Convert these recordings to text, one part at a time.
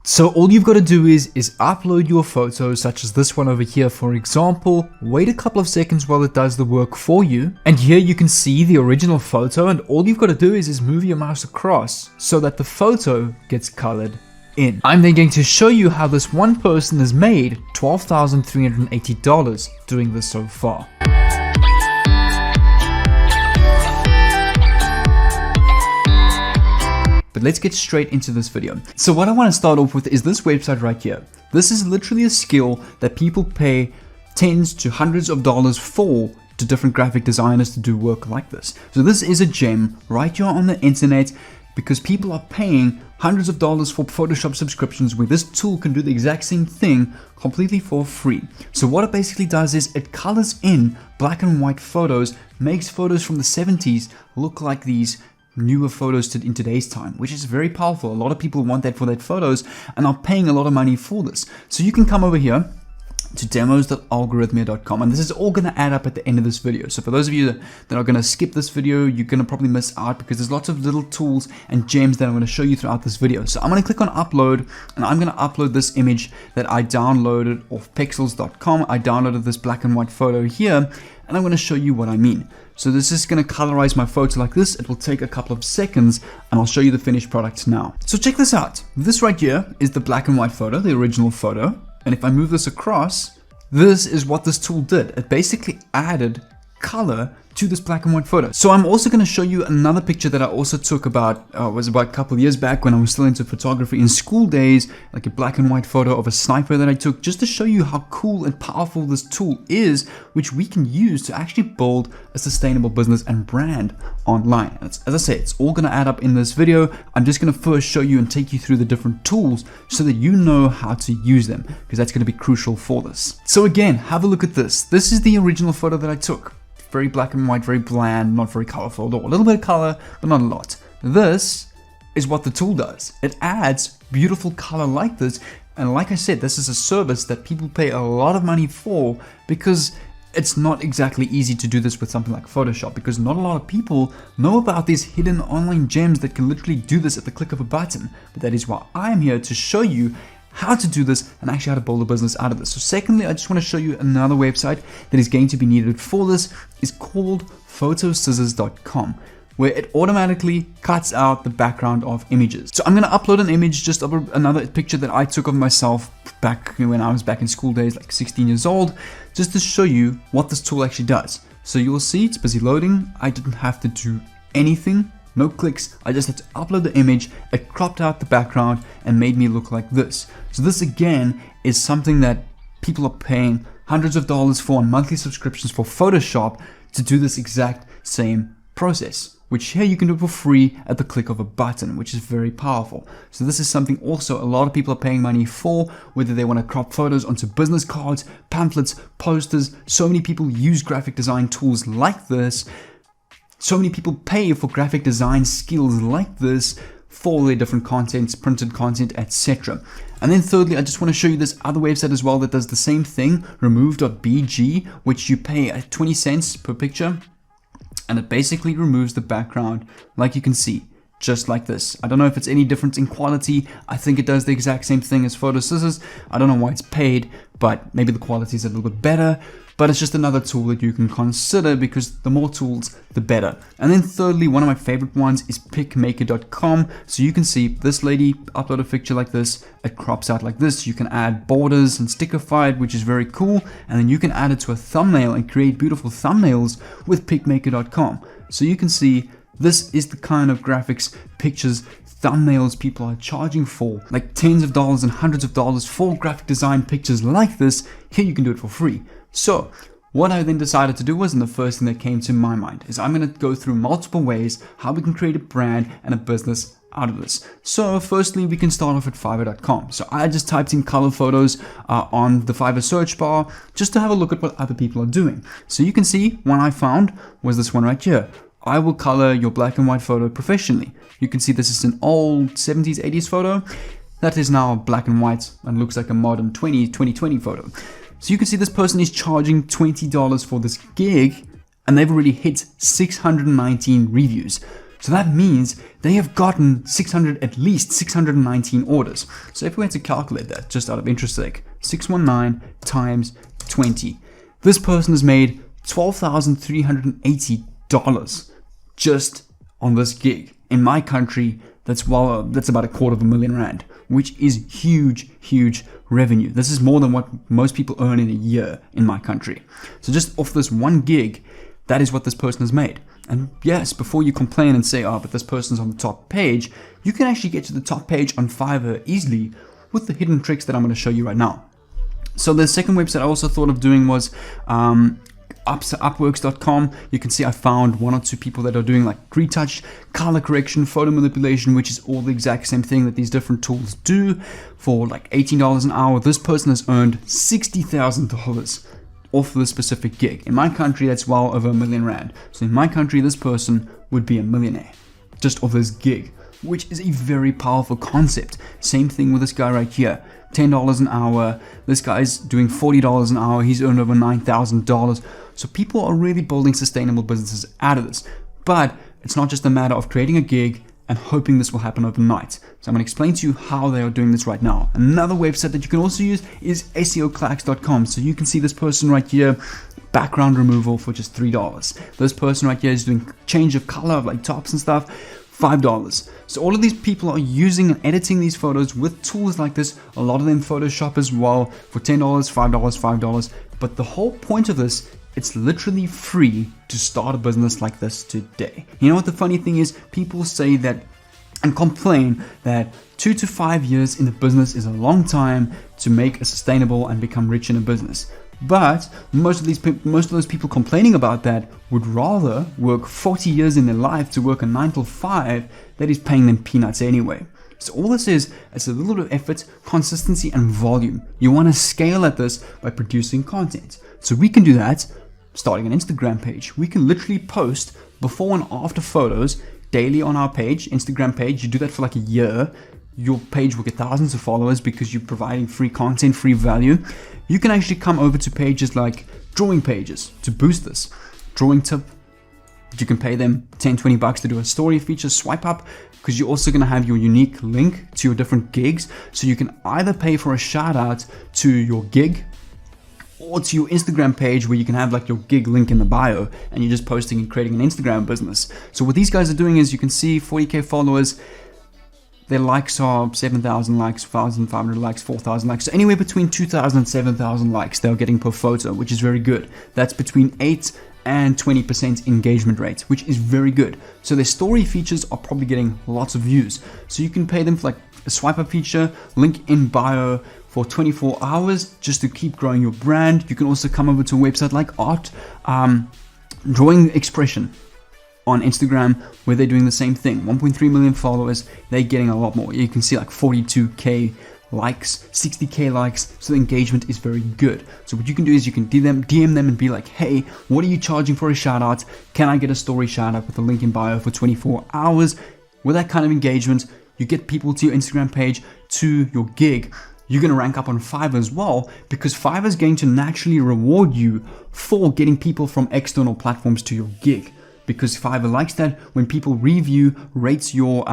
So all you've got to do is upload your photos, such as this one over here, for example, wait a couple of seconds while it does the work for you, and here you can see the original photo, and all you've got to do is move your mouse across so that the photo gets colored in. I'm then going to show you how this one person has made $12,380 doing this so far. But let's get straight into this video. So what I want to start off with is this website right here. This is literally a skill that people pay tens to hundreds of dollars for to different graphic designers to do work like this. So this is a gem right here on the internet because people are paying hundreds of dollars for Photoshop subscriptions where this tool can do the exact same thing completely for free. So what it basically does is it colors in black and white photos, makes photos from the 70s look like these newer photos in today's time, which is very powerful. A lot of people want that for their photos and are paying a lot of money for this. So you can come over here to demos.algorithmia.com, and this is all going to add up at the end of this video. So for those of you that are going to skip this video, you're going to probably miss out because there's lots of little tools and gems that I'm going to show you throughout this video. So I'm going to click on upload, and I'm going to upload this image that I downloaded off pexels.com. I downloaded this black and white photo here, and I'm going to show you what I mean. So this is going to colorize my photo like this. It will take a couple of seconds and I'll show you the finished product now. So check this out. This right here is the black and white photo, the original photo. And if I move this across, this is what this tool did. It basically added color to this black and white photo. So I'm also going to show you another picture that I also took about a couple of years back when I was still into photography in school days, like a black and white photo of a sniper that I took, just to show you how cool and powerful this tool is, which we can use to actually build a sustainable business and brand online. As I say, it's all going to add up in this video. I'm just going to first show you and take you through the different tools so that you know how to use them, because that's going to be crucial for this. So again, have a look at this. This is the original photo that I took. Very black and white, very bland, not very colorful, a little bit of color, but not a lot. This is what the tool does. It adds beautiful color like this. And like I said, this is a service that people pay a lot of money for because it's not exactly easy to do this with something like Photoshop, because not a lot of people know about these hidden online gems that can literally do this at the click of a button. But that is why I'm here to show you how to do this and actually how to build a business out of this. So secondly, I just want to show you another website that is going to be needed for this. It's called photoscissors.com, where it automatically cuts out the background of images. So I'm going to upload an image, just of another picture that I took of myself back when I was back in school days, like 16 years old, just to show you what this tool actually does. So you'll see it's busy loading. I didn't have to do anything. No clicks, I just had to upload the image, it cropped out the background and made me look like this. So this again is something that people are paying hundreds of dollars for on monthly subscriptions for Photoshop to do this exact same process, which here you can do for free at the click of a button, which is very powerful. So this is something also a lot of people are paying money for, whether they want to crop photos onto business cards, pamphlets, posters. So many people use graphic design tools like this. So many people pay for graphic design skills like this for their different contents, printed content, etc. And then thirdly, I just want to show you this other website as well that does the same thing, remove.bg, which you pay at 20 cents per picture. And it basically removes the background like you can see, just like this. I don't know if it's any difference in quality. I think it does the exact same thing as Photo Scissors. I don't know why it's paid, but maybe the quality is a little bit better. But it's just another tool that you can consider because the more tools, the better. And then thirdly, one of my favorite ones is picmaker.com. So you can see this lady upload a picture like this. It crops out like this. You can add borders and stickerify it, which is very cool. And then you can add it to a thumbnail and create beautiful thumbnails with picmaker.com. So you can see this is the kind of graphics, pictures, thumbnails people are charging for, like tens of dollars and hundreds of dollars for graphic design pictures like this. Here you can do it for free. So what I then decided to do was, and the first thing that came to my mind is I'm going to go through multiple ways how we can create a brand and a business out of this. So firstly, we can start off at Fiverr.com. So I just typed in color photos on the Fiverr search bar just to have a look at what other people are doing. So you can see one I found was this one right here. I will color your black and white photo professionally. You can see this is an old 70s, 80s photo that is now black and white and looks like a modern 2020 photo. So you can see this person is charging $20 for this gig and they've already hit 619 reviews. So that means they have gotten at least 619 orders. So if we had to calculate that, just out of interest sake, 619 times 20, this person has made $12,380 just on this gig. In my country, that's about R250,000, which is huge revenue. This is more than what most people earn in a year in my country. So just off this one gig, that is what this person has made. And yes, before you complain and say, oh, but this person's on the top page, you can actually get to the top page on Fiverr easily with the hidden tricks that I'm going to show you right now. So the second website I also thought of doing was Upworks.com. You can see I found 1 or 2 people that are doing like retouch, color correction, photo manipulation, which is all the exact same thing that these different tools do for like $18 an hour. This person has earned $60,000 off this specific gig. In my country, that's well over R1,000,000. So in my country, this person would be a millionaire just off this gig, which is a very powerful concept. Same thing with this guy right here. $10 an hour. This guy's doing $40 an hour. He's earned over $9,000. So people are really building sustainable businesses out of this. But it's not just a matter of creating a gig and hoping this will happen overnight. So I'm going to explain to you how they are doing this right now. Another website that you can also use is SEOclacks.com. So you can see this person right here, background removal for just $3. This person right here is doing change of color of like tops and stuff, $5. So all of these people are using and editing these photos with tools like this. A lot of them Photoshop as well for $10, $5. But the whole point of this, it's literally free to start a business like this today. You know what the funny thing is? People say that and complain that 2 to 5 years in a business is a long time to make a sustainable and become rich in a business. But most of those people complaining about that would rather work 40 years in their life to work a 9 to 5 that is paying them peanuts anyway. So all this is, it's a little bit of effort, consistency, and volume. You want to scale at this by producing content. So we can do that starting an Instagram page. We can literally post before and after photos daily on our page, Instagram page. You do that for like a year. Your page will get thousands of followers because you're providing free content, free value. You can actually come over to pages like drawing pages to boost this. Drawing tip, you can pay them $10-20 to do a story feature swipe up, because you're also going to have your unique link to your different gigs. So you can either pay for a shout out to your gig or to your Instagram page where you can have like your gig link in the bio and you're just posting and creating an Instagram business. So what these guys are doing is, you can see 40k followers, their likes are 7,000 likes, 1,500 likes, 4,000 likes. So anywhere between 2,000 and 7,000 likes they're getting per photo, which is very good. That's between 8 and 20% engagement rate, which is very good. So their story features are probably getting lots of views. So you can pay them for like a swipe up feature, link in bio, for 24 hours just to keep growing your brand. You can also come over to a website like Drawing Expression on Instagram, where they're doing the same thing. 1.3 million followers, they're getting a lot more. You can see like 42k likes, 60k likes, so the engagement is very good. So what you can do is you can DM them and be like, hey, what are you charging for a shout out? Can I get a story shout out with a link in bio for 24 hours? With that kind of engagement, you get people to your Instagram page, to your gig. You're going to rank up on Fiverr as well, because Fiverr is going to naturally reward you for getting people from external platforms to your gig, because Fiverr likes that. When people review, rates your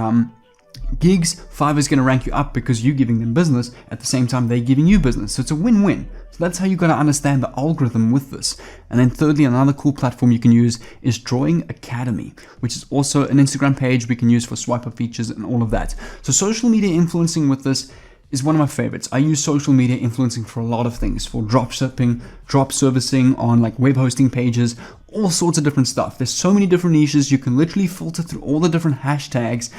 gigs, Fiverr is going to rank you up because you're giving them business at the same time they're giving you business. So it's a win-win. So that's how you got to understand the algorithm with this. And then thirdly, another cool platform you can use is Drawing Academy, which is also an Instagram page we can use for swipe up features and all of that. So social media influencing with this is one of my favorites. I use social media influencing for a lot of things, for drop shipping, drop servicing on like web hosting pages, all sorts of different stuff. There's so many different niches. You can literally filter through all the different hashtags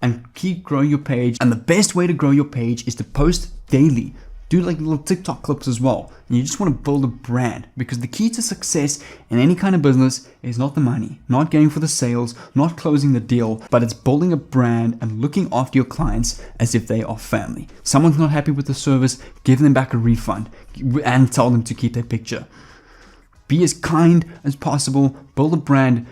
and keep growing your page. And the best way to grow your page is to post daily. Do like little TikTok clips as well. And you just want to build a brand, because the key to success in any kind of business is not the money, not going for the sales, not closing the deal, but it's building a brand and looking after your clients as if they are family. Someone's not happy with the service, give them back a refund and tell them to keep their picture. Be as kind as possible, build a brand,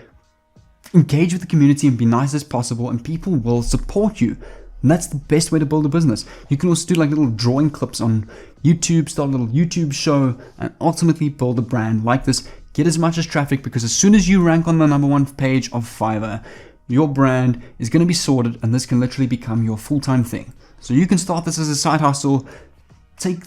engage with the community and be nice as possible, and people will support you. And that's the best way to build a business. You can also do like little drawing clips on YouTube, start a little YouTube show, and ultimately build a brand like this. Get as much as traffic, because as soon as you rank on the #1 page of Fiverr, your brand is going to be sorted, and this can literally become your full-time thing. So you can start this as a side hustle, take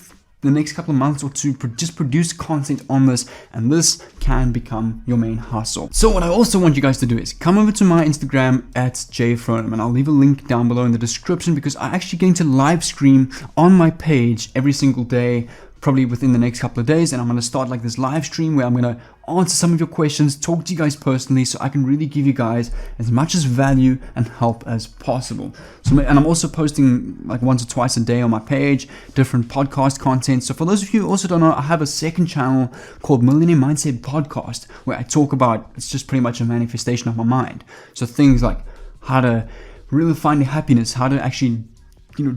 the next couple of months or two, just produce content on this, and this can become your main hustle. So what I also want you guys to do is come over to my Instagram at jfronum, and I'll leave a link down below in the description, because I'm actually going to live stream on my page every single day, probably within the next couple of days, and I'm going to start like this live stream where I'm going to answer some of your questions, talk to you guys personally, so I can really give you guys as much as value and help as possible. So, and I'm also posting like once or twice a day on my page, different podcast content. So for those of you who also don't know, I have a second channel called Millionaire Mindset Podcast, where I talk about, it's just pretty much a manifestation of my mind. So things like how to really find happiness, how to actually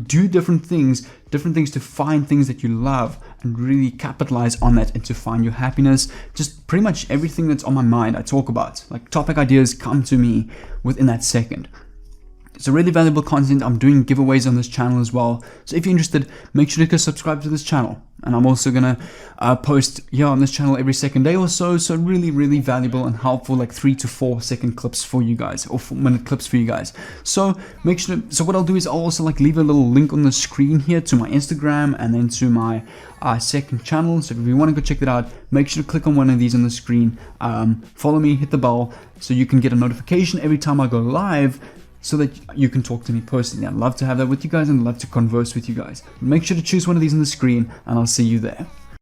do different things to find things that you love and really capitalize on that and to find your happiness. Just pretty much everything that's on my mind I talk about. Like topic ideas come to me within that second. It's a really valuable content. I'm doing giveaways on this channel as well. So if you're interested, make sure to go subscribe to this channel. And I'm also gonna post on this channel every second day or so. So really, really valuable and helpful, like 3 to 4 second clips for you guys, or 4-minute clips for you guys. So make sure so what I'll do is I'll also like leave a little link on the screen here to my Instagram and then to my second channel. So if you want to go check that out, make sure to click on one of these on the screen. Follow me, hit the bell so you can get a notification every time I go live, so that you can talk to me personally. I'd love to have that with you guys and love to converse with you guys. Make sure to choose one of these on the screen, and I'll see you there.